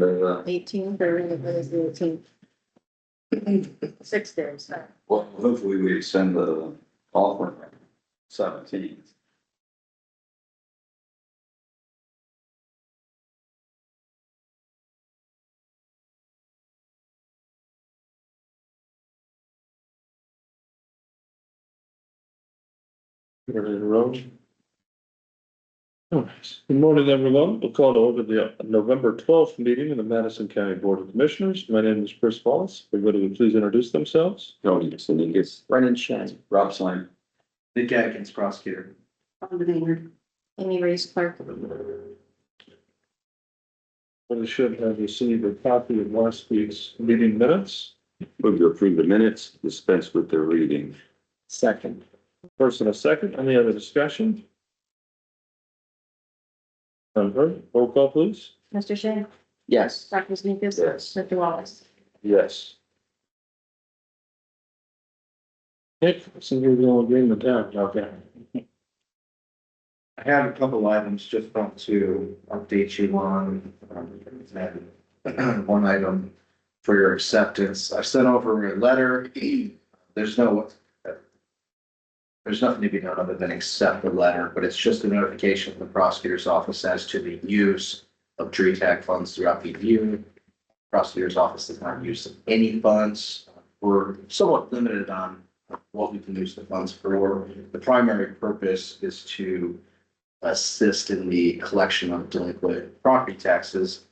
18th or when is the 18th? 6 days. Well, hopefully we extend the offer 17th. We're in a row. Oh, good morning, everyone. We'll call to order the November 12th meeting of the Madison County Board of Commissioners. My name is Chris Wallace. Everybody would please introduce themselves. Tony Sinigas, Brennan Shen. Rob Slang. Nick Atkins, prosecutor. Amy Reese Clark. We should have received a copy of last week's meeting minutes. Move to approve the minutes, dispense with their reading. Second. First and a second. Any other discussion? None heard. Roll call, please. Mr. Shea. Yes. Dr. Sneakus. Yes. Mr. Wallace. Yes. Nick, since you're the only agreement down, okay. I have a couple items, just want to update you on, and one item for your acceptance. I sent over a letter. There's nothing to be done other than accept the letter, but it's just a notification from the prosecutor's office as to the use of tree tag funds throughout the year. Prosecutor's office does not use any funds. We're somewhat limited on what we can use the funds for. The primary purpose is to assist in the collection of delinquent property taxes.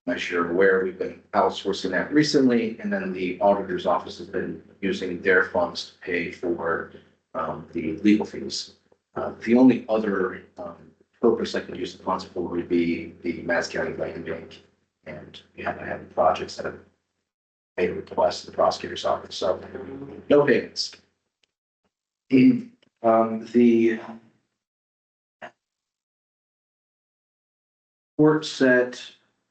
As you're aware, we've been outsourcing that recently, and then the auditor's office has been using their funds to pay for the legal fees. The only other purpose I could use the funds for would be the Madison County Land Bank, and we haven't had any projects that have made a request to the prosecutor's office, so no payments. The court set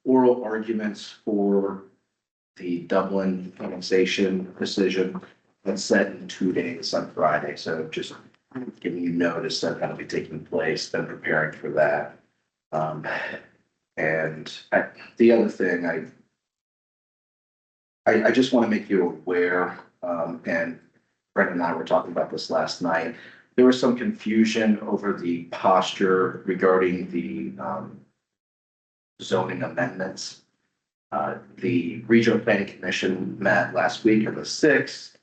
oral arguments for the Dublin annexation decision that's set in 2 days on Friday. So just giving you notice that that'll be taking place, then preparing for that. The other thing I just want to make you aware, and Brent and I were talking about this last night. There was some confusion over the posture regarding the zoning amendments. The Regional Planning Commission met last week on the 6th.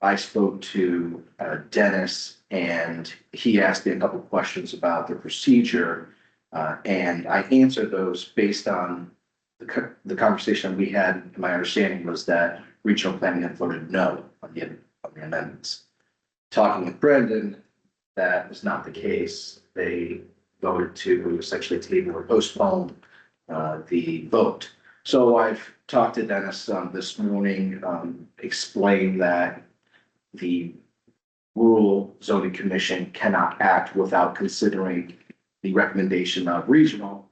I spoke to Dennis, and he asked me a couple of questions about the procedure, and I answered those based on the conversation we had. My understanding was that Regional Planning had voted no on the amendments. Talking with Brendan, that was not the case. They voted to essentially table or postpone the vote. So I've talked to Dennis this morning, explained that the Rural Zoning Commission cannot act without considering the recommendation of regional,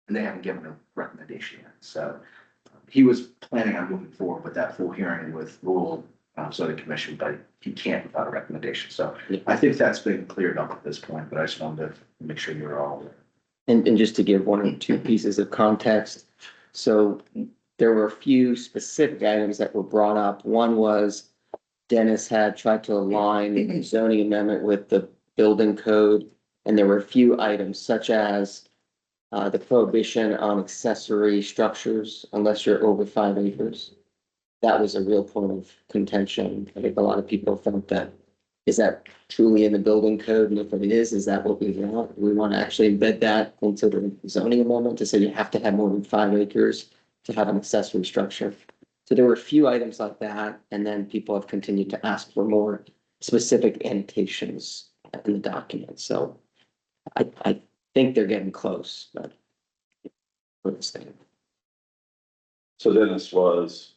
and they haven't given a recommendation yet. So he was planning on moving forward with that full hearing with Rural Zoning Commission, but he can't without a recommendation. So I think that's been cleared up at this point, but I just wanted to make sure you're all aware. And just to give one or two pieces of context. So there were a few specific items that were brought up. One was Dennis had tried to align the zoning amendment with the building code. And there were a few items such as the prohibition on accessory structures unless you're over 5 acres. That was a real point of contention. I think a lot of people felt that, is that truly in the building code? And if it is that what we want? We want to actually embed that into the zoning amendment to say you have to have more than 5 acres to have an accessory structure. So there were a few items like that. And then people have continued to ask for more specific annotations in the document. So I think they're getting close, but for this thing. So Dennis was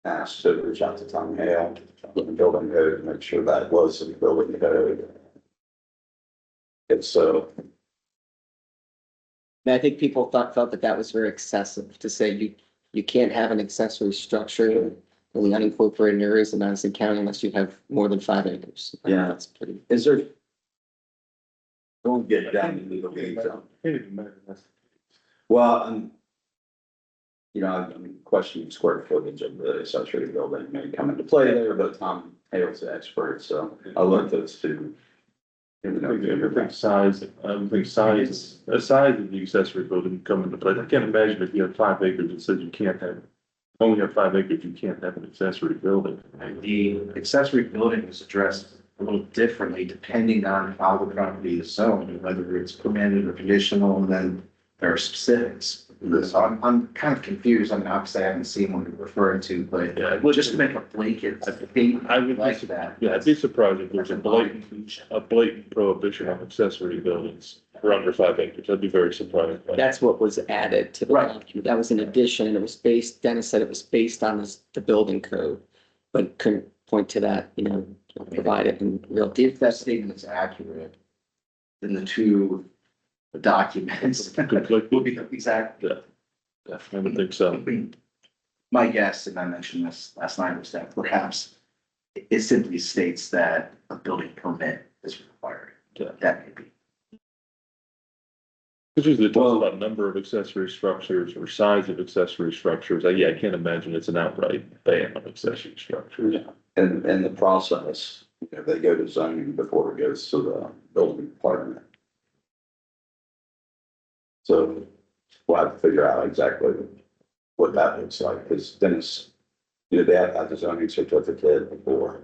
asked to reach out to Tom Hale from the building code to make sure that was in the building code. If so, And I think people felt that was very excessive to say you can't have an accessory structure in the unincorporated areas of Madison County unless you have more than 5 acres. Yeah. That's pretty. is there? Don't get down into the weeds. Well, you know, I'm questioning square footage of the accessory building may come into play there, but Tom Hale's the expert, so I'll let those two. I think size, the size of the accessory building come into play. I can't imagine if you have 5 acres and says you can't have, only have 5 acres, you can't have an accessory building. And the accessory building is addressed a little differently depending on how the property is zoned, whether it's permitted or conditional, and then there are specifics. So I'm kind of confused. I mean, obviously I haven't seen what you're referring to, but Yeah, just to make a blanket statement I would like be, that. yeah, I'd be surprised if there's a blatant prohibition on accessory buildings for under 5 acres. I'd be very surprised. by that. That's what was added to the Right. document. That was an addition. It was based, Dennis said it was based on the building code, but couldn't point to that, provide it in real If detail. that statement is accurate, then the two documents Conflicted. will be exact. Yeah, I would think so. My guess, and I mentioned this last night, was that perhaps it simply states that a building permit is required. Yeah. That may be. It's usually talks about number of accessory structures or size of accessory structures. Yeah, I can't imagine it's an outright ban on accessory structures. Yeah, and the process, they go to zoning before it goes to the building department. So we'll have to figure out exactly what that looks like, because Dennis, they have had the zoning certificate before.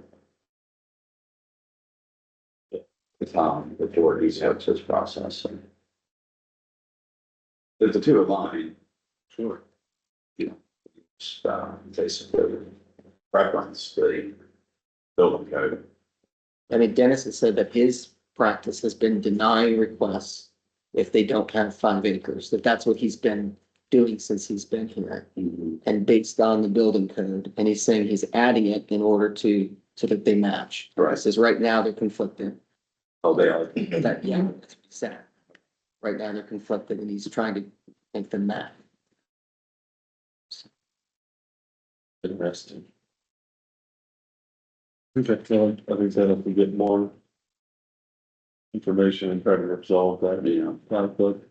The Tom, before he starts his process. And if the two align, Sure. just, basically reference the building code. I mean, Dennis has said that his practice has been denying requests if they don't have 5 acres, that's what he's been doing since he's been here. And based on the building code, and he's saying he's adding it in order so that they match. He Right. says right now they're conflicted. Oh, they are. That, yeah, that's what he said. Right now they're conflicted and he's trying to make them match. Interesting. Okay, well, I think that if we get more information and try to resolve that, conflict,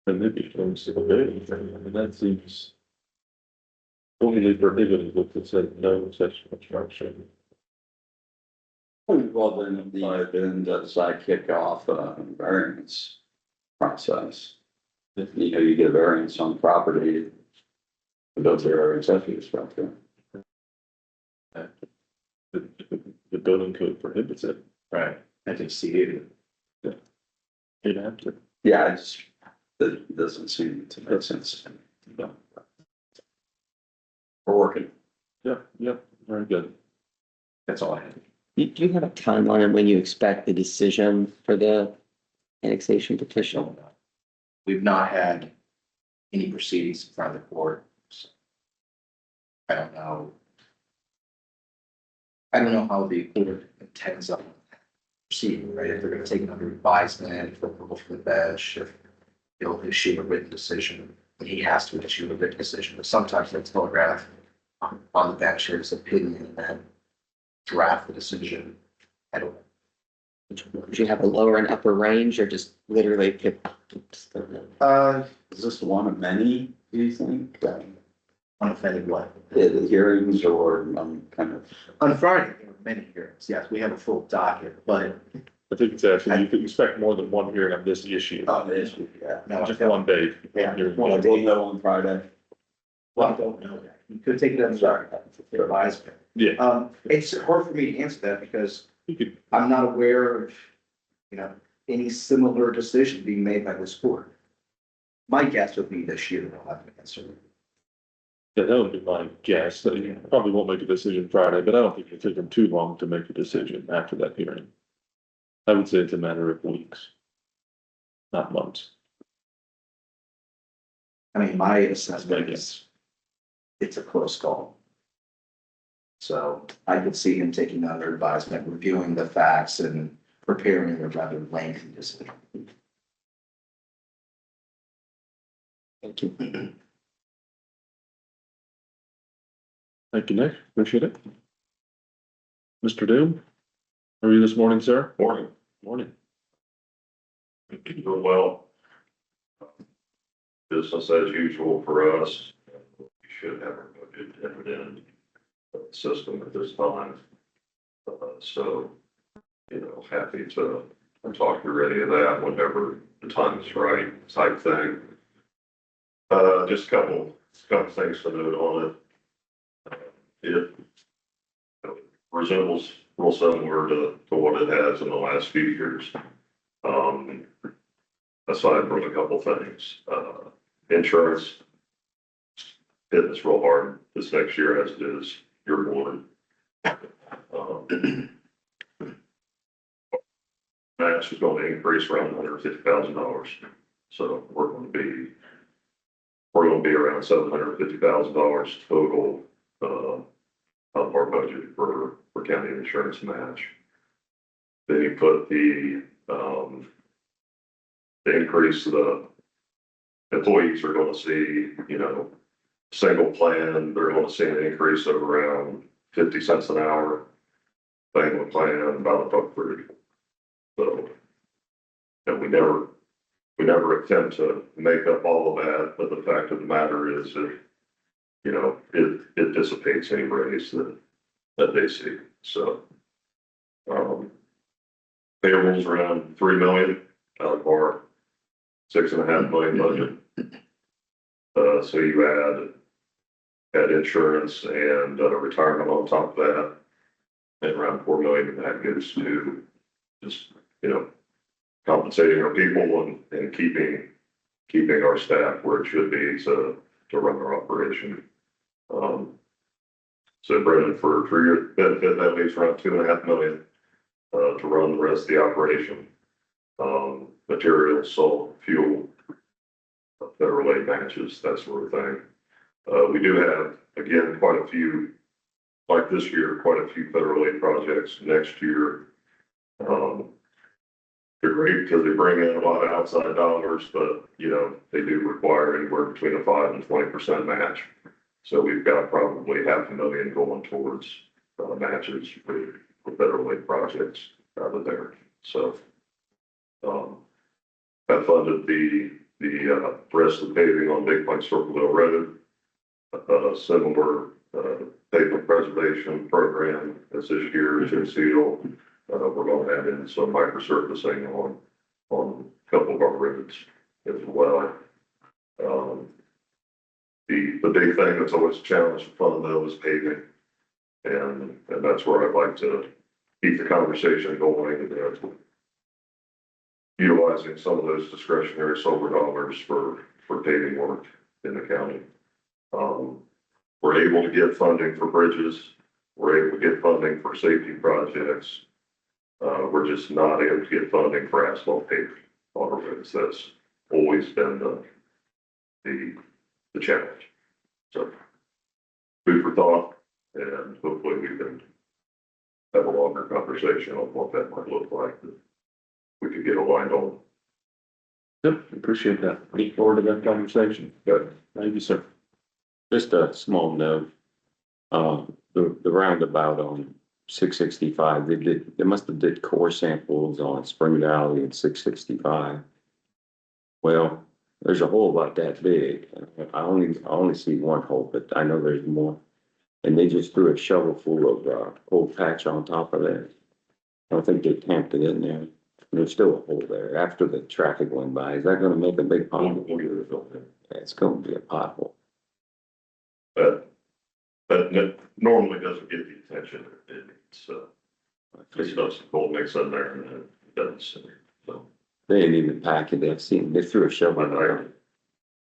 then maybe it comes to the big thing. I mean, that seems totally prohibited if it said no such construction. Well, then does that kick off a variance process? If, you get a variance on the property, to build their accessory structure. The building code prohibits it. Right. I can see it. You'd have to. Yeah, it doesn't seem to make sense. Yeah. We're working. Yeah, very good. That's all I have. Do you have a timeline on when you expect the decision for the annexation petition? We've not had any proceedings in front of the court. So I don't know. I don't know how the court intends on proceeding, right? If they're gonna take it under advisement, for approval from the bench, if he'll issue a written decision, and he has to issue a written decision, but sometimes they telegraph on the bench his opinion and then draft the decision. I don't know. Do you have a lower and upper range or just literally pick? Is this one of many, do you think? Unoffended what? The hearings or kind of, On Friday, there were many hearings. Yes, we have a full docket, but I think it's actually, you could expect more than one hearing on this issue. oh, the issue, yeah. no, Just one day. Yeah. Hearing. Well, we'll know on Friday. Well, I don't know that. You could take it as a advisement. Yeah, It's hard for me to answer that because you could, I'm not aware of, any similar decision being made by this court. My guess would be this year we'll have an answer. that would be my guess. That you probably won't make a decision Friday, but I don't think it'll take them too long to make a decision after that hearing. I would say it's a matter of weeks, not months. I mean, my assessment is it's a close call. So I could see him taking under advisement, reviewing the facts and preparing a rather lengthy decision. Thank you. Thank you, Nick. Appreciate it. Mr. Doom, how are you this morning, sir? Morning. Morning. Doing well. Business as usual for us. should have a good dividend system at this time. So, happy to talk through any of that whenever the time is right, type thing. Just a couple things to note on it. It resembles real similar to what it has in the last few years. Aside from a couple things, insurance hitting us real hard this next year as it is year one. Match is going to increase around $150,000. So we're going to be around $750,000 total, of our budget for county insurance match. Then you put the increase, the employees are going to see, single plan, they're going to see an increase of around 50 cents an hour. Family plan, about $1.30. So, and we never attempt to make up all of that, but the fact of the matter is that, it dissipates any raise that they see. So, payrolls around 3 million out of our 6.5 million budget. So you add insurance and retirement on top of that, and around 4 million, and that goes to just, compensating our people and keeping our staff where it should be to run our operation. So Brendan, for your benefit, that leaves around 2.5 million to run the rest of the operation. Materials, salt, fuel, federal aid matches, that sort of thing. We do have, again, quite a few, like this year, quite a few federal aid projects next year. They're great because they bring in a lot of outside dollars, but, they do require anywhere between a 5 and 20% match. So we've got probably $500,000 going towards matches for federal aid projects out of there. So, that funded the rest of the paving on Big Pine Circleville Road. Similar pavement preservation program as this year, chip seal. We're going to add in some microsurfacing on a couple of our roads as well. The big thing that's always a challenge for fun though is paving. And that's where I'd like to keep the conversation going, utilizing some of those discretionary silver dollars for paving work in the county. We're able to get funding for bridges. We're able to get funding for safety projects. We're just not able to get funding for asphalt paving on our roads. That's always been the challenge. So food for thought, and hopefully we can have a longer conversation on what that might look like that we could get aligned on. Yep, appreciate that. Look forward to that conversation. Good. Thank you, sir. Just a small note, the roundabout on 665, they must have did core samples on Spring Valley and 665. Well, there's a hole about that big. I only see one hole, but I know there's more. And they just threw a shovel full of, old patch on top of that. I don't think they tamped it in there. There's still a hole there after the traffic went by. Is that gonna make a big pothole? It's gonna be a pothole. That normally doesn't get the attention it needs. There's some cold mix in there and it doesn't. So They didn't even pack it. They threw a shovel in there.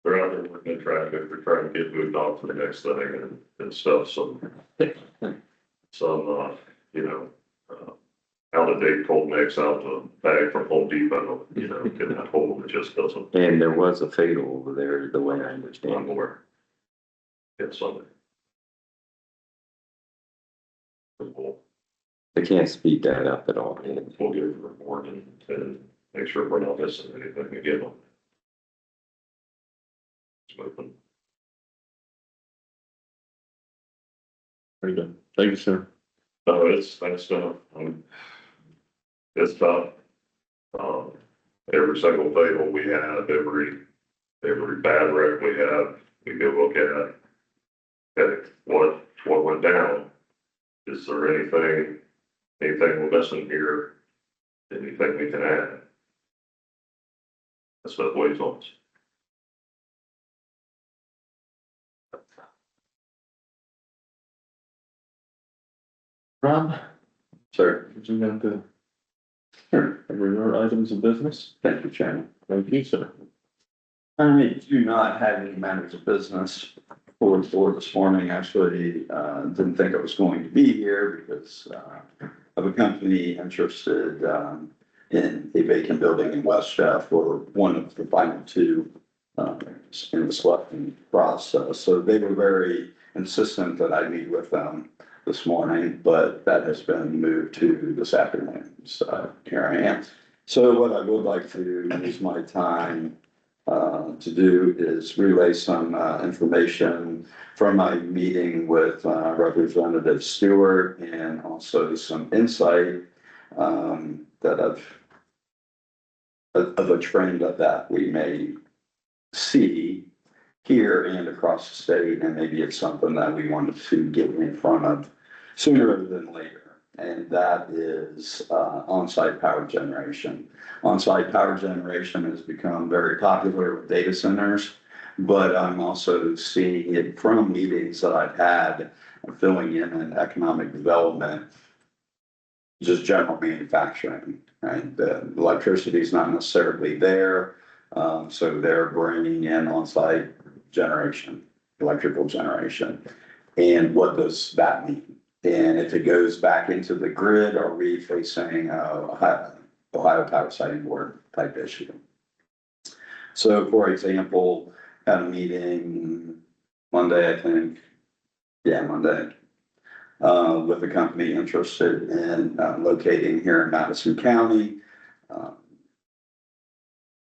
they're out there working in traffic. They're trying to get moved on to the next thing and stuff. Some out of date cold mix out the bag from Home Depot, get that hole that just doesn't. And there was a fatal over there, the way I understand. I'm aware. It's something. They can't speed that up at all. We'll get a report and make sure we're not missing anything again. It's moving. Very good. Thank you, sir. No, it's tough. Every single fatal we have, every bad wreck we have, we go look at. okay, what went down? Is there anything we're missing here? Anything we can add? That's what weighs on us. Rob, Sir, would you have to sure. cover your items of business? Thank you, Chairman. Thank you, sir. I do not have any matters of business for the board this morning. Actually, didn't think I was going to be here because, of a company interested, in a vacant building in West Jeff, or one of the final two, in the selecting process. So they were very insistent that I meet with them this morning, but that has been moved to this afternoon. So here I am. So what I would like to use my time to do is relay some information from my meeting with Representative Stewart, and also some insight that of a trend that we may see here and across the state, and maybe it's something that we wanted to get in front of sooner than later. And that is on-site power generation. On-site power generation has become very popular with data centers, but I'm also seeing it from meetings that I've had filling in economic development, just general manufacturing, right? The electricity is not necessarily there, so they're bringing in on-site generation, electrical generation. And what does that mean? And if it goes back into the grid, are we facing Ohio Power Siting Board type issue? So for example, had a meeting Monday, I think, Monday, with a company interested in locating here in Madison County,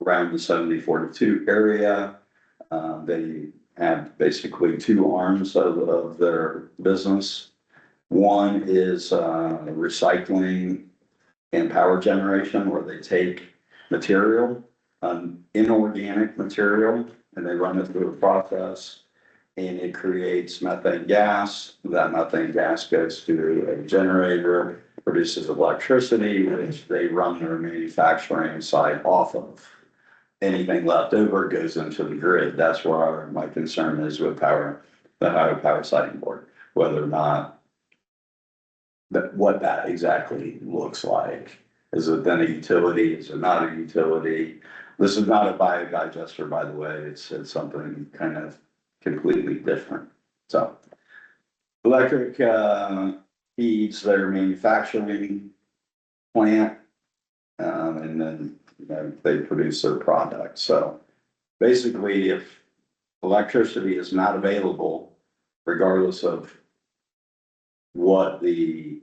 around the 7042 area. They have basically two arms of their business. One is recycling and power generation, where they take material, inorganic material, and they run it through a process, and it creates methane gas. That methane gas goes to a generator, produces electricity, which they run their manufacturing site off of. Anything left over goes into the grid. That's where my concern is with the Ohio Power Siting Board, whether or not what that exactly looks like. Is it then a utility? Is it not a utility? This is not a biodigester, by the way. It's something kind of completely different. So electric feeds their manufacturing plant, and then they produce their product. So basically, if electricity is not available, regardless of what the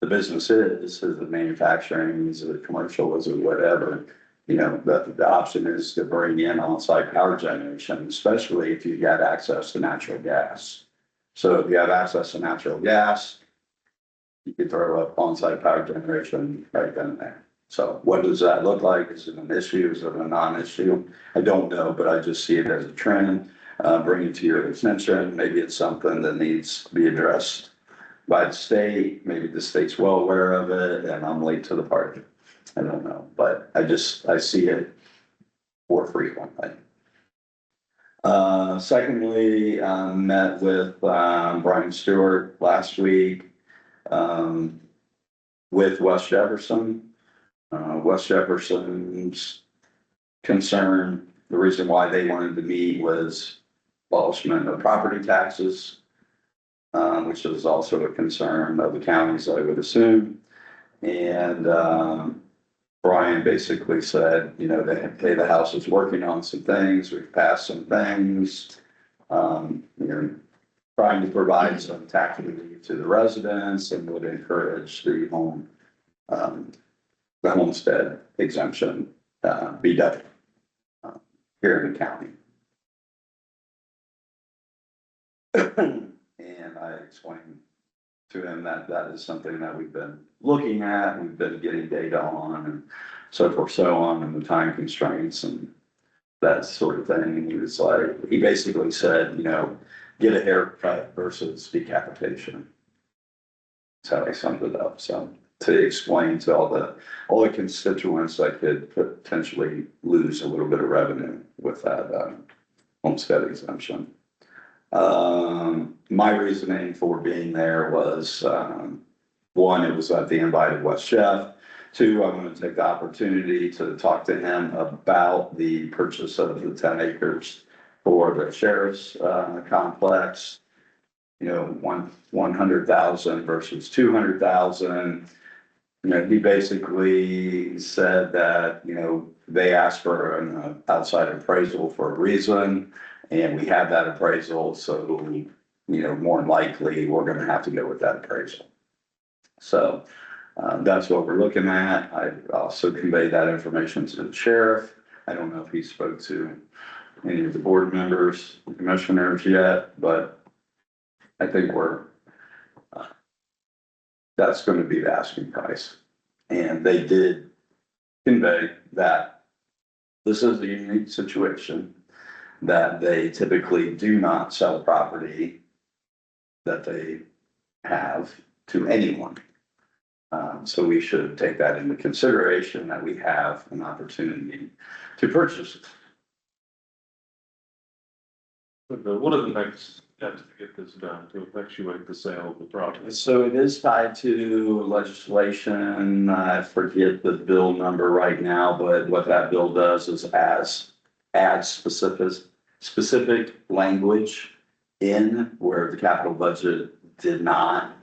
business is it manufacturing, is it commercial, is it whatever, the option is to bring in on-site power generation, especially if you've got access to natural gas. So if you have access to natural gas, you can throw up on-site power generation right then and there. So what does that look like? Is it an issue? Is it a non-issue? I don't know, but I just see it as a trend. Bring it to your attention. Maybe it's something that needs to be addressed by the state. Maybe the state's well aware of it and I'm late to the party. I don't know, but I see it more frequently. Secondly, met with Brian Stewart last week with West Jefferson. West Jefferson's concern, the reason why they wanted to meet was abolishment of property taxes, which is also a concern of the counties, I would assume. And Brian basically said, the House is working on some things, we've passed some things. Trying to provide some tax relief to the residents and would encourage the homestead exemption be done here in the county. And I explained to him that is something that we've been looking at, we've been getting data on, and so forth, so on, and the time constraints and that sort of thing. And he was like, he basically said, get a haircut versus decapitation. That's how I summed it up, so to explain to all the constituents, I could potentially lose a little bit of revenue with that, homestead exemption. My reasoning for being there was, one, it was at the invited West Chef. Two, I wanted to take the opportunity to talk to him about the purchase of the 10 acres for the sheriff's, complex. You know, 100,000 versus 200,000. You know, he basically said that, you know, they asked for an outside appraisal for a reason, and we have that appraisal, so, you know, more than likely, we're gonna have to go with that appraisal. So, that's what we're looking at. I also conveyed that information to the sheriff. I don't know if he spoke to any of the board members, the commissioners yet, but I think that's gonna be the asking price. And they did convey that this is a unique situation, that they typically do not sell property that they have to anyone. So we should take that into consideration, that we have an opportunity to purchase it. What are the next steps to get this done, to effectuate the sale of the property? So it is tied to legislation. I forget the bill number right now, but what that bill does is add specific language in where the capital budget did not.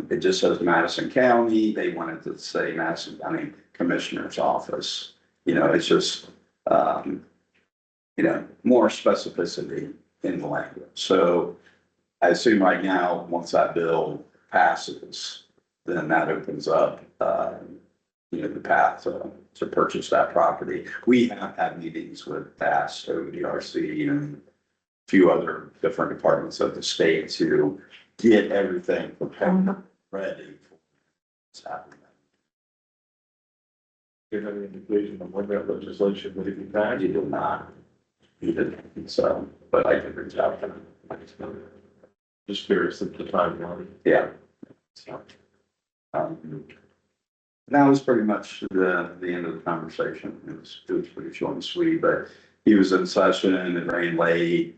It just says Madison County. They wanted to say Madison County Commissioner's Office. You know, it's just, you know, more specificity in the language. So I assume right now, once that bill passes, then that opens up, you know, the path to purchase that property. We have had meetings with PAST, ODRC, and a few other different departments of the state to get everything prepared, ready for what's happening. Do you have any indication of when that legislation would be passed? He did not. He didn't, so, but I can reach out to him. Just curious at the timeline. Yeah. So, that was pretty much the end of the conversation. It was pretty short and sweet, but he was in session, it rained late.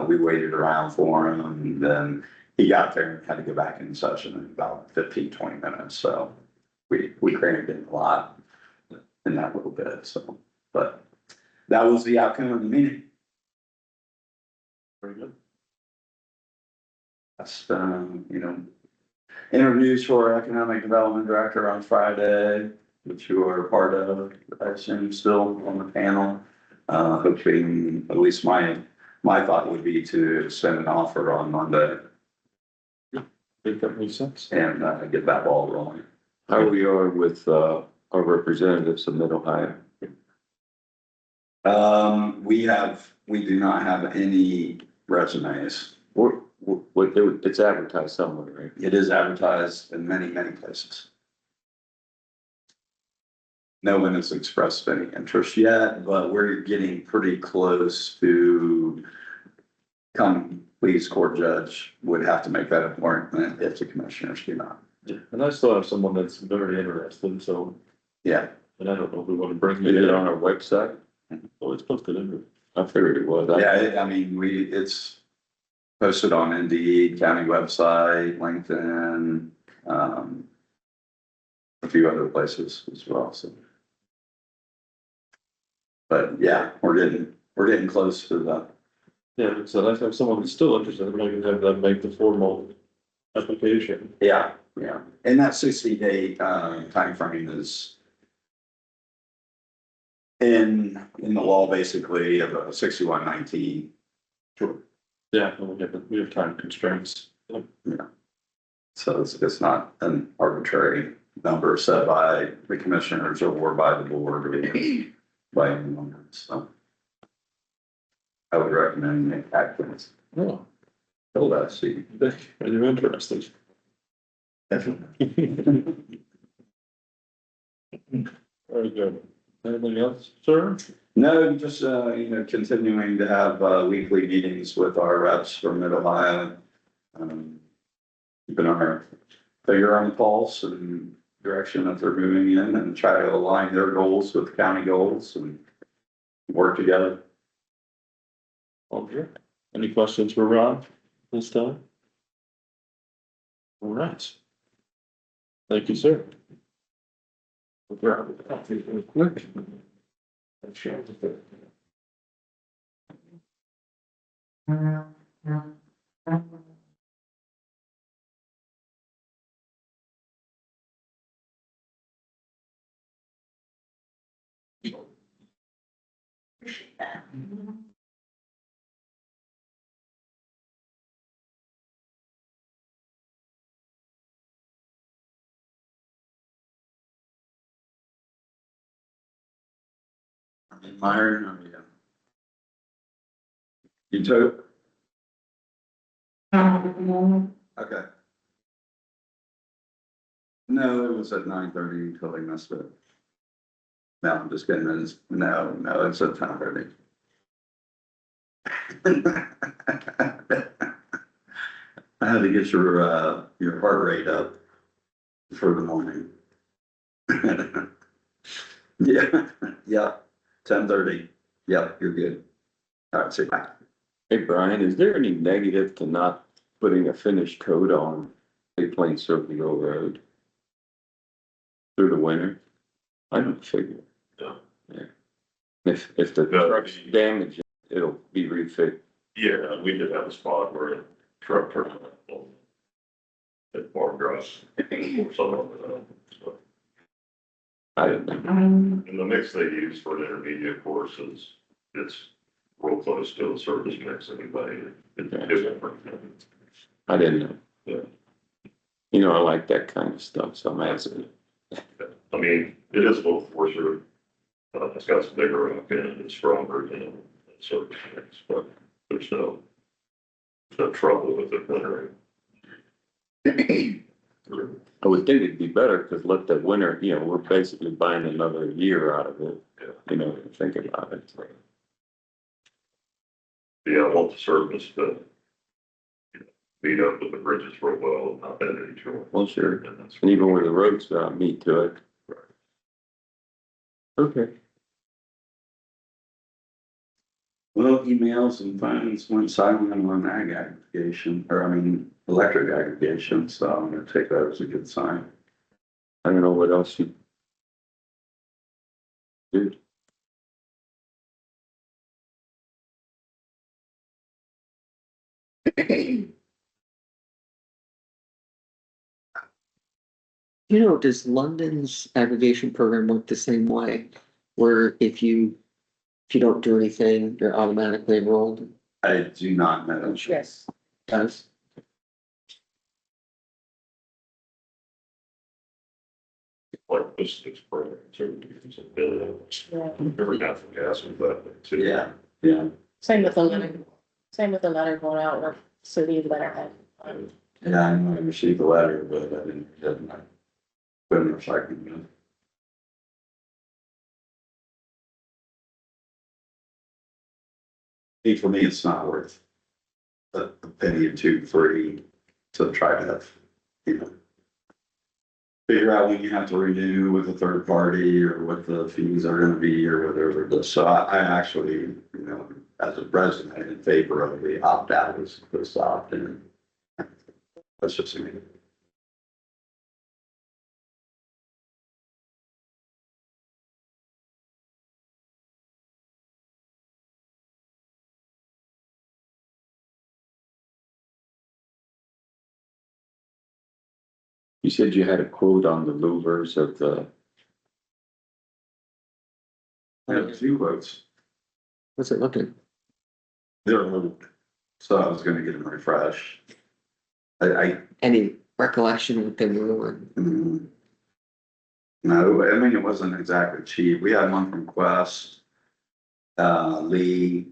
We waited around for him, and then he got there and had to go back in session in about 15-20 minutes. So we crammed in a lot in that little bit, so, but that was the outcome of the meeting. Very good. That's, you know, interviews for economic development director on Friday, which you are part of, I assume, still on the panel. Hoping, at least my thought would be to send an offer on Monday I think that makes sense. and get that ball rolling. How we are with, our representatives of Mid Ohio? We do not have any resumes. It's advertised somewhere, right? It is advertised in many, many places. No one has expressed any interest yet, but we're getting pretty close to come, please, court judge would have to make that appointment if the commissioners do not. And I still have someone that's very interested, so, Yeah, and I don't know if we want to bring Is it it in. on our website? Oh, it's posted in there. I figured it was. I mean, it's posted on Indeed, county website, LinkedIn, a few other places as well, so. But yeah, we're getting close to the, Yeah, so I have someone that's still interested, maybe have them make the formal application. yeah. And that 60-day, timeframe is in the law, basically, of 6119. Sure. Yeah, and we have time constraints. So it's not an arbitrary number set by the commissioners or by the board or by anyone, so. I would recommend Nick Atkins. Oh, Fill that seat. are you interested? Definitely. Very good. Anything else, sir? No, just, continuing to have, weekly meetings with our reps from Mid-Ohio. Keeping our finger on the pulse and direction that they're moving in and try to align their goals with county goals and work together. Okay. Any questions for Ron this time? All right. Thank you, sir. Quick. Myron, you took? Okay. No, it was at 9:30 until they missed it. No, I'm just kidding. No, it's at 10:30. I had to get your heart rate up for the morning. Yeah, 10:30. Yep, you're good. All right, see you. Bye. Hey, Brian, is there any negative to not putting a finished coat on Big Plains Circle Road through the winter? I don't figure. Yeah. Yeah. If the Yeah. truck's damaged, it'll be refit. Yeah, we did have a spot where a truck turned on. At Farm Grass. Or something like that. So, I don't know. and the mix they use for an intermediate course it's real close to a surface mix anyway. I didn't know. Yeah. You know, I like that kind of stuff, so I'm asking. I mean, it is a little coarser. It's got some bigger rock in it, it's stronger than a surface mix, but there's no trouble with it wintering. I would think it'd be better because let the winter, we're basically buying another year out of it, think about it. Yeah, I want the surface to beat up with the bridges real well, and not bend each other. Well, sure. And that's- And even where the roads meet to it. Right. Okay. Well, emails and phones went silent on ag aggregation, electric aggregation, so I'm gonna take that as a good sign. I don't know what else you do. Does London's aggregation program work the same way? Where if you don't do anything, you're automatically enrolled? I do not know. Yes. Does? Like this, for certain, Yeah. every natural gas with that too. Yeah, Same with the letter going out with city letterhead. yeah, I received the letter, but I didn't, couldn't recycle it. For me, it's not worth the penny or two, three to try to have, figure out when you have to renew with a third party or what the fees are gonna be or whatever. So I actually, as a resident, in favor of the opt-out as opposed to opt-in. That's just me. You said you had a quote on the louvers of the, I have two votes. What's it looking? They're old, so I was gonna get them refreshed. I, Any recollection what they were? no, it wasn't exactly cheap. We had one from Quest, Lee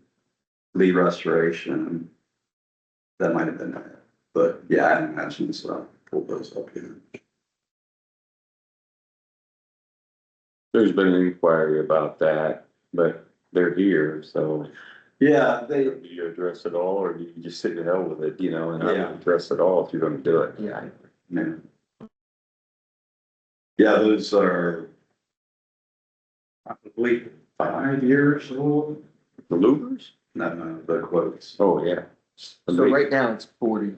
Restoration. That might have been it, but yeah, I imagine so. Pull those up here. There's been an inquiry about that, but they're here, so Yeah, do you address it all, or do you just sit the hell with it, you know, and I Yeah. don't address it all if you're gonna do it? Yeah. yeah. Yeah, those are probably 5 years old. The louvers? No, the quotes. Oh, yeah. So right now it's 40.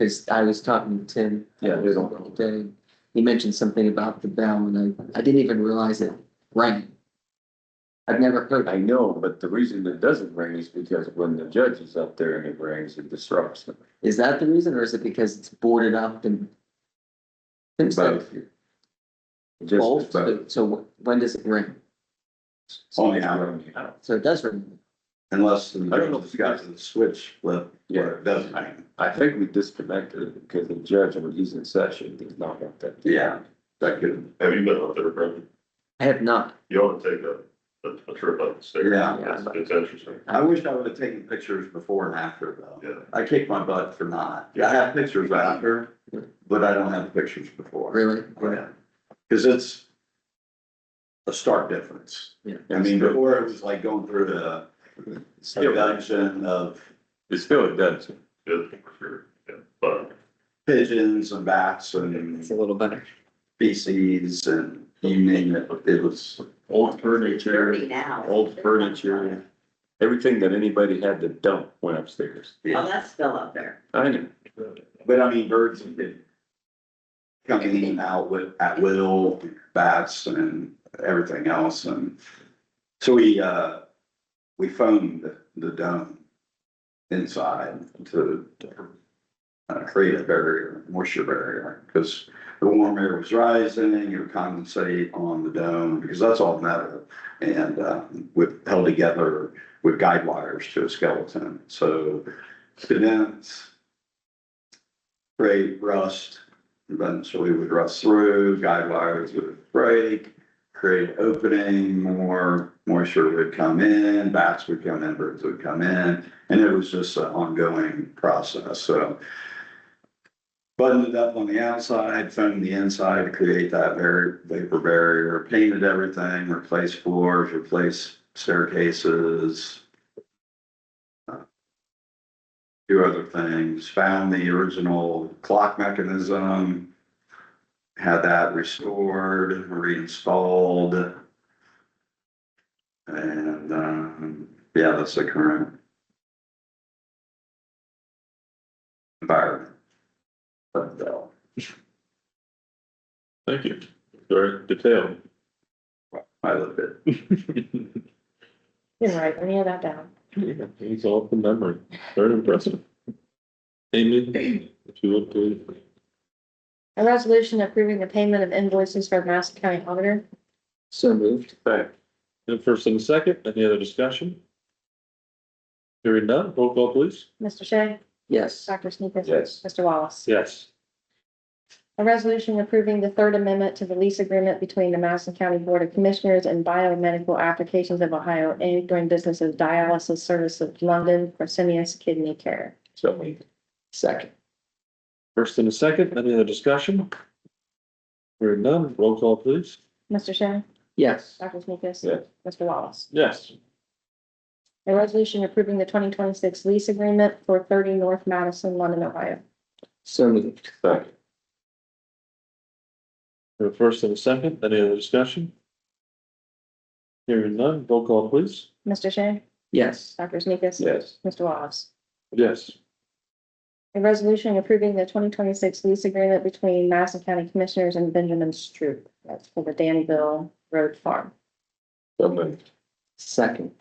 Cause I was talking to Tim. Yeah, they don't- the other day. He mentioned something about the bell and I didn't even realize it rang. I've never heard, I know, but the reason it doesn't ring is because when the judge is up there and it rings, it disrupts them. is that the reason or is it because it's boarded up and? Tim said Both. Just both, so when does it ring? On the hour. So it does ring. Unless the I don't know. judge has got the switch flip where it doesn't ring. I think we disconnected it because the judge, when he's in session, does not want that. Yeah, that could, Have you been up there, Brendan? I have not. You ought to take a trip up the stairs. Yeah. It's interesting. I wish I would have taken pictures before and after though. Yeah. I kicked my butt for not. I have pictures after, but I don't have pictures before. Really? Yeah, cause it's a stark difference. Yeah. I mean, before it was like going through a dungeon of It still does. Yeah, for sure. Yeah, but pigeons and bats and It's a little better. feces and you name it, it was, Old furniture, Dirty now. old furniture, everything that anybody had to dump went upstairs. Oh, that's still up there. I know. but I mean, birds could come in and out at will, bats and everything else. And so we foamed the dome inside to create a barrier, moisture barrier, because the warm air was rising, it would condensate on the dome, because that's all metal. And with held together with guide wires to a skeleton. So condense, create rust, eventually would rust through, guide wires would break, create opening, more moisture would come in, bats would come in, birds would come in, and it was just an ongoing process, so. Buttoned it up on the outside, foamed the inside to create that vapor barrier, painted everything, replaced floors, replaced staircases. Do other things, found the original clock mechanism, had that restored, reinstalled. And, yeah, that's the current environment. But, Thank you. Very detailed. I lived it. Didn't write any of that down. Yeah, he's all from memory. Very impressive. Amy, if you would please. A resolution approving the payment of invoices for the Madison County Auditor. So moved. Back. And first and second, any other discussion? Hearing none, roll call please. Mr. Shea? Yes. Dr. Sneakus? Yes. Mr. Wallace? Yes. A resolution approving the third amendment to the lease agreement between the Madison County Board of Commissioners and Biomedical Applications of Ohio, Inc. doing business as Dialysis Service of London, Fresenius Kidney Care. So moved. Second. First and a second, any other discussion? Hearing none, roll call please. Mr. Shea? Yes. Dr. Sneakus? Yes. Mr. Wallace? Yes. A resolution approving the 2026 lease agreement for 30 North Madison, London, Ohio. So moved. Second. The first and a second, any other discussion? Hearing none, roll call please. Mr. Shea? Yes. Dr. Sneakus? Yes. Mr. Wallace? Yes. A resolution approving the 2026 lease agreement between Madison County Commissioners and Benjamin Stroop. That's for the Danville Road Farm. So moved. Second.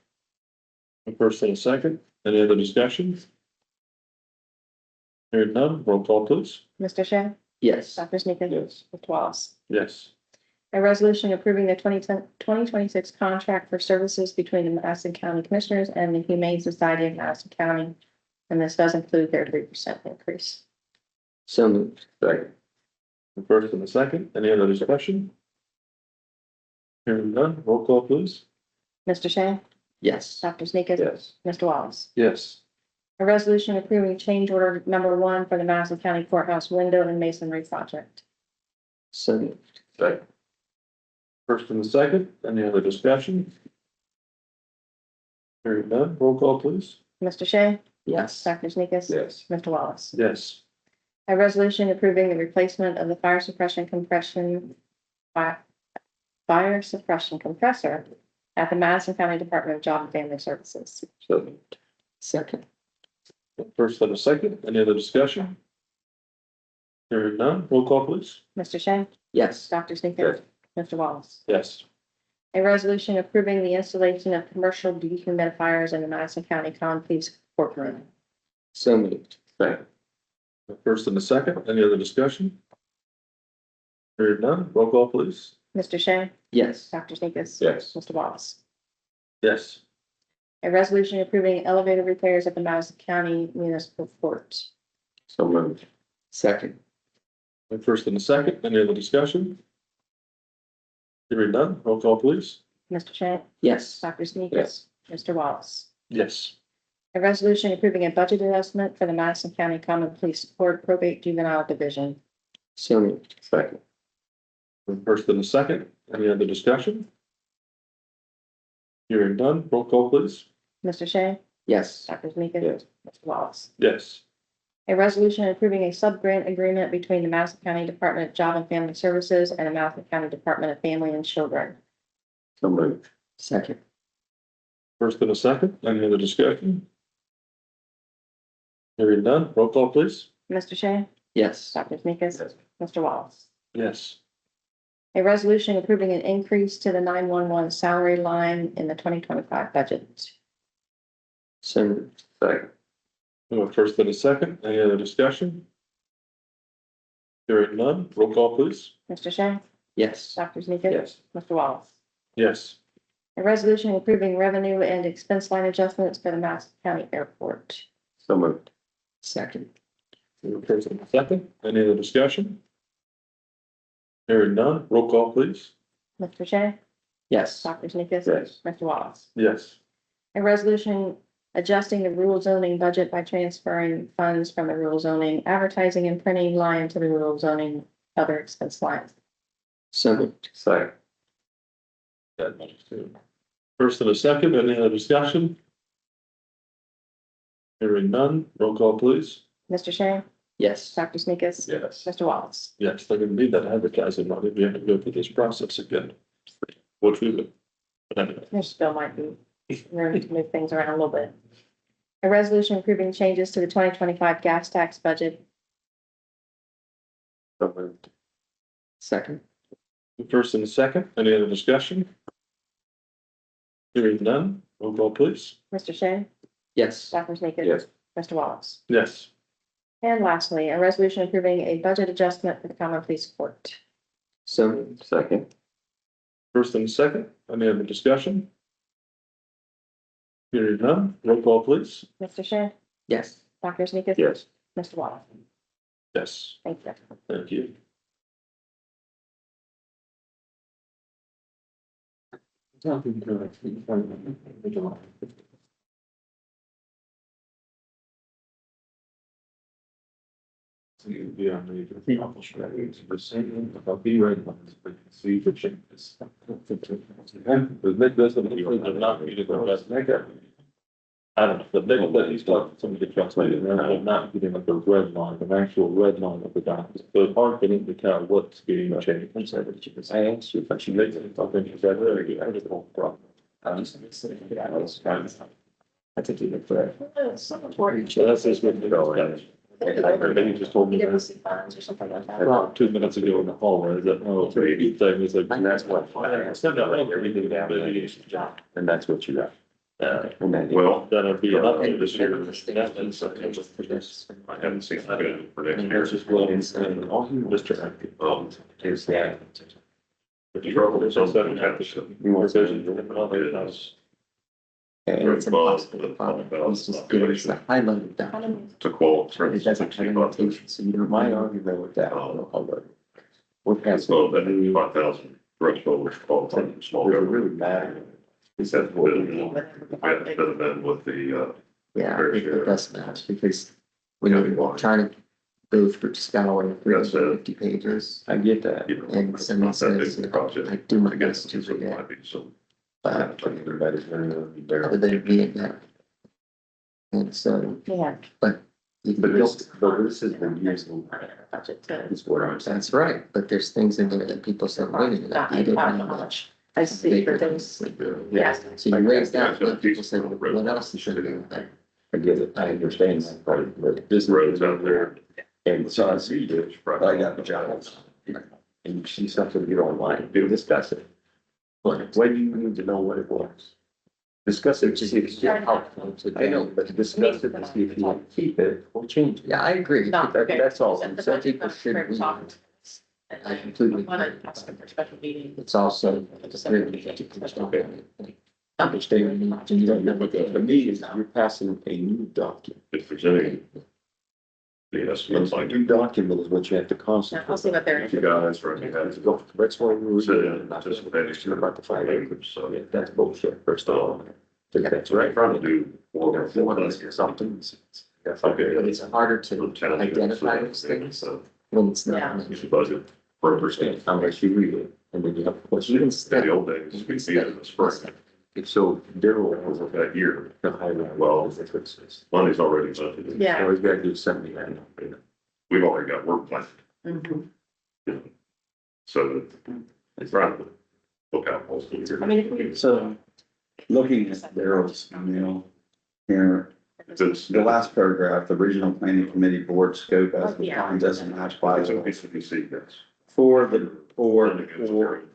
The first and a second, any other discussion? Hearing none, roll call please. Mr. Shea? Yes. Dr. Sneakus? Yes. Mr. Wallace? Yes. A resolution approving the 2026 contract for services between the Madison County Commissioners and the Humane Society of Madison County. And this does include their 3% increase. So moved. Second. The first and the second, any other discussion? Hearing none, roll call please. Mr. Shea? Yes. Dr. Sneakus? Yes. Mr. Wallace? Yes. A resolution approving change order number 1 for the Madison County Courthouse window and masonry project. So moved. Second. First and the second, any other discussion? Hearing none, roll call please. Mr. Shea? Yes. Dr. Sneakus? Yes. Mr. Wallace? Yes. A resolution approving the replacement of the fire suppression compressor at the Madison County Department of Job and Family Services. So moved. Second. First and a second, any other discussion? Hearing none, roll call please. Mr. Shea? Yes. Dr. Sneakus? Yes. Mr. Wallace? Yes. A resolution approving the installation of commercial dehumidifiers in the Madison County Common Pleas Courtroom. So moved. Second. First and a second, any other discussion? Hearing none, roll call please. Mr. Shea? Yes. Dr. Sneakus? Yes. Mr. Wallace? Yes. A resolution approving elevator repairs at the Madison County Municipal Court. So moved. Second. First and a second, any other discussion? Hearing none, roll call please. Mr. Shea? Yes. Dr. Sneakus? Yes. Mr. Wallace? Yes. A resolution approving a budget adjustment for the Madison County Common Police Court Probate Juvenile Division. So moved. Second. First and a second, any other discussion? Hearing none, roll call please. Mr. Shea? Yes. Dr. Sneakus? Yes. Mr. Wallace? Yes. A resolution approving a sub-grant agreement between the Madison County Department of Job and Family Services and the Madison County Department of Family and Children. So moved. Second. First and a second, any other discussion? Hearing none, roll call please. Mr. Shea? Yes. Dr. Sneakus? Yes. Mr. Wallace? Yes. A resolution approving an increase to the 911 salary line in the 2025 budget. So moved. Second. First and a second, any other discussion? Hearing none, roll call please. Mr. Shea? Yes. Dr. Sneakus? Yes. Mr. Wallace? Yes. A resolution approving revenue and expense line adjustments for the Madison County Airport. So moved. Second. First and a second, any other discussion? Hearing none, roll call please. Mr. Shea? Yes. Dr. Sneakus? Yes. Mr. Wallace? Yes. A resolution adjusting the rural zoning budget by transferring funds from the rural zoning advertising and printing line to the rural zoning other expense lines. So moved. Second. First and a second, any other discussion? Hearing none, roll call please. Mr. Shea? Yes. Dr. Sneakus? Yes. Mr. Wallace? Yes, they're gonna need that advertising money, we have to go through this process again. Which we would. But anyway, There still might be room to move things around a little bit. A resolution approving changes to the 2025 gas tax budget. So moved. Second. First and a second, any other discussion? Hearing none, roll call please. Mr. Shea? Yes. Dr. Sneakus? Yes. Mr. Wallace? Yes. And lastly, a resolution approving a budget adjustment for the Common Police Court. So moved. Second. First and a second, any other discussion? Hearing none, roll call please. Mr. Shea? Yes. Dr. Sneakus? Yes. Mr. Wallace? Yes, Thank you. thank you. Yeah, I'll be right back. See the changes. The next doesn't, they're not meeting the best. I don't know, the next, that he's talking, somebody translated, they're not getting like a red line, an actual red line of the document. So it's hard for them to tell what's being changed. I'm sorry, but you can say, I asked you, but she makes it, I think you said, very good, I just don't problem. I just saying, yeah, I was trying to. I think you look for it. So that's just what they're Maybe just told me that Funds or something like that. about 2 minutes ago in the hallway, that, oh, maybe thing is like. And that's what. I said that, like, everything down, but And that's what you got. And then. Well, that'll be an update this year. I haven't seen that for next And year. that's just what I'm saying, all you Mr. Is that. The trouble is, I'm setting up the. And it's impossible to follow. He's just giving us the highlighted document. To quote. It doesn't have annotation, so you don't My mind. argument with that, although. We're past. So that 5,000 threshold was called small Does it government. really matter? He said, that it have been with the, Yeah, it does matter because when you're trying to go through scour That's it. 50 pages. I get that. You know, And it's someone not that big says, of a project. I do my I guess best to it's read might that, be some. but Everybody's gonna be there. other than being that. And so, Yeah. but. But this is the using. Budget to. Is what I'm saying. That's right, but there's things in there that people say, wait a minute, I didn't know much. I see for things, yes. So you raise that, but people say, well, what else is there in there? I get it, I understand that part, but this is. Roads out there. And so I see this, I got the jobs. And you see something you don't like, do discuss it. But when you need to know what it was. Discuss it, to see if it's helpful. I know, but discuss it to see if you want to keep it or change it. Yeah, I agree. Not That's all. The Some budget people was should for read talk. it. And I completely want to ask them for special meeting. It's also. Understand, you don't know what For they. me, is you're passing a new document. If there's any. Yes, looks A like new document is what you have to Yeah, concentrate. I'll see what they're. if you guys recognize. Go, that's why we were. So, just About the 5 acres, So, yeah, that's bullshit, first of all. That's right. trying to do. If you want to do something. That's okay. But it's harder to identify those things when it's Yeah. not. Use the budget for percent. Unless you read it, and then you have Even questions. In still. the old days, we see it in the spring, So Daryl was over that year, the highway. Well, that's what it says. money's already budgeted. Yeah. Always gotta do something like that. We've already got work planned, Mhm. so it's trying to look out. I mean, if we. So, looking at Daryl's email here, It's, the last paragraph, the regional planning committee board scope as Oh, yeah. defined doesn't match by it's a piece of yes. for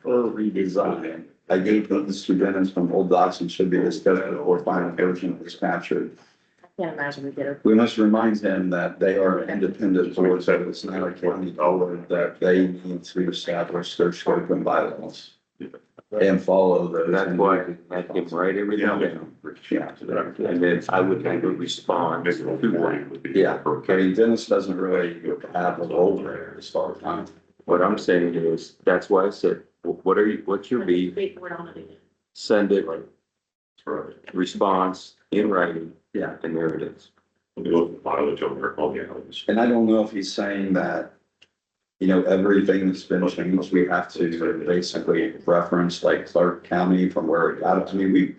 redesign. I gave these to Dennis from old docs and should be discussed before final version is captured. I can't imagine we get it. We must remind them that they are an independent board, so it's not a county board, that they need to establish their scope and bylaws and follow those. That's why I had him write everything down. Yeah. And then I would have a response to that. Yeah, I mean, Dennis doesn't really have a role there as far as I'm. What I'm saying is, that's why I said, what's your beef? Wait, we're on it. Send it, response in writing, Yeah. and there it is. We look at the mileage over all the items. And I don't know if he's saying that, you know, everything that's been changed, we have to basically reference like Clark County from where it got. I mean, we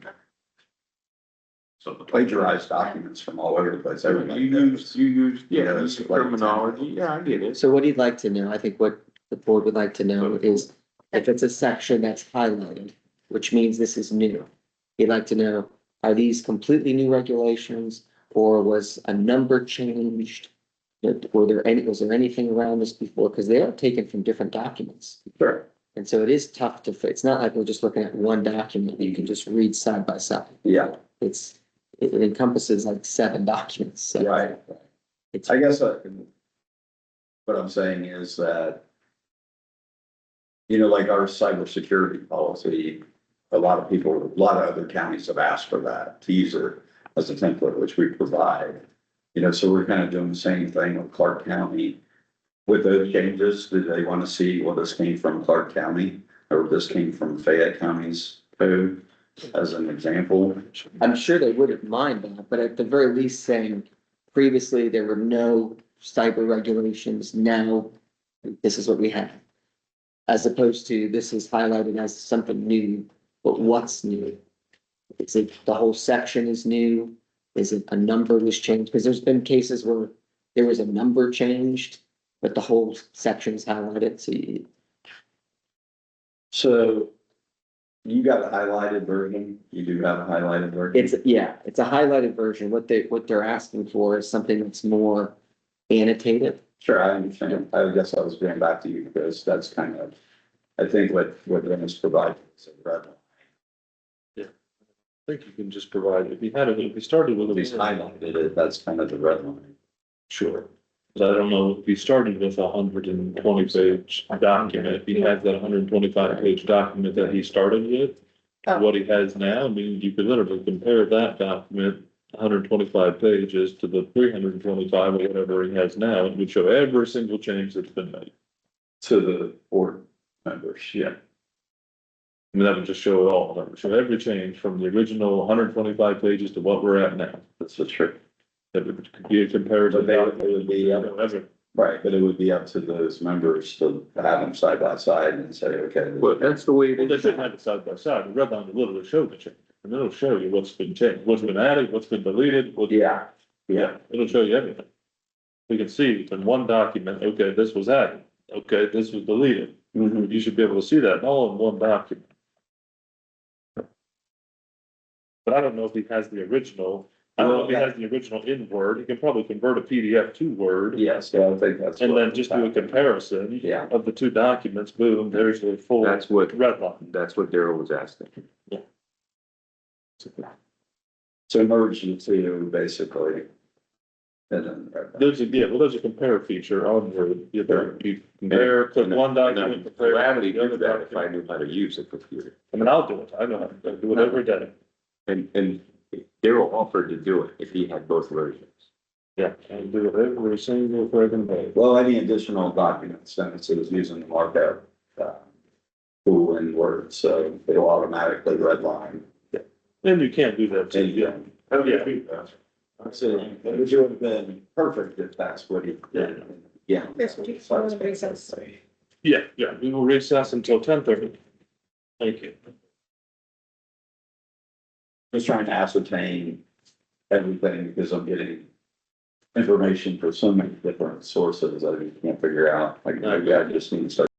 plagiarized documents from all over the place. Everybody knows. You use, Yeah, yeah, it's use like- terminology, yeah, I get it. So what he'd like to know, I think what the board would like to know is if it's a section that's highlighted, which means this is new. He'd like to know, are these completely new regulations or was a number changed? Was there anything around this before? Because they are taken from different documents. Sure. And so it is tough to fit. It's not like we're just looking at one document that you can just read side by side. Yeah, It encompasses like 7 documents. So right. it's, I guess what I'm saying is that, you know, like our cybersecurity policy, a lot of other counties have asked for that, to use it as a template, which we provide. You know, so we're kind of doing the same thing with Clark County. With those changes, do they want to see, well, this came from Clark County, or this came from Fayette County's code, as an example? I'm sure they wouldn't mind that, but at the very least saying previously there were no cyber regulations, now this is what we have. As opposed to this is highlighted as something new, but what's new? Is it the whole section is new? Is it a number was changed? Because there's been cases where there was a number changed, but the whole section's highlighted, so So you got a highlighted version? You do have a highlighted version? it's a highlighted version. What they're asking for is something that's more annotated. Sure, I understand. I guess I was going back to you because that's kind of, I think what Dennis provided is a red line. I think you can just provide, if you started with At least a, highlighted it, that's kind of the red line. sure. But I don't know, if you started with 120 page document, if he has that 125 page document that he started with. Oh. What he has now, I mean, you could literally compare that document, 125 pages to the 325 or whatever he has now, it would show every single change that's been made. To the board members, yeah. I mean, that would just show it all, that would show every change from the original 125 pages to what we're at now. That's the trick. That would be a comparative. But they would be, Every- Right, but it would be up to those members to have them side by side and say, okay. Well, that's the way Well, it they is. shouldn't have it side by side. The red line will literally show the change. And it'll show you what's been changed, what's been added, what's been deleted, what. Yeah, Yeah, it'll show you everything. We can see in one document, okay, this was added, okay, this was deleted. Mhm. You should be able to see that all in one document. But I don't know if he has the original. I don't know if he has the original in Word. He can probably convert a PDF to Word. Yes, yeah, I think that's. And what- then just do a comparison. Yeah. Of the two documents, boom, there's the full That's what, red line. that's what Daryl was asking. So merge the two, basically. And then. There's a, yeah, well, there's a compare feature on Word. You compare, click one And I document, would compare. gladly to the other do that if I document. knew how to use a computer. I mean, I'll do it. I know how to do it every day. And Daryl offered to do it if he had both versions. Yeah, I do it every single friggin' day. Well, any additional documents, then it says using the markup, tool in Word, so it'll automatically redline. And you can't do that too, yeah. Anything. Yeah. So it would have been perfect if that's what he did. Yeah. Yeah, we will recess until 10:30. Thank you. Just trying to ascertain everything because I'm getting information from so many different sources that I can't figure out. Like, maybe I just need to start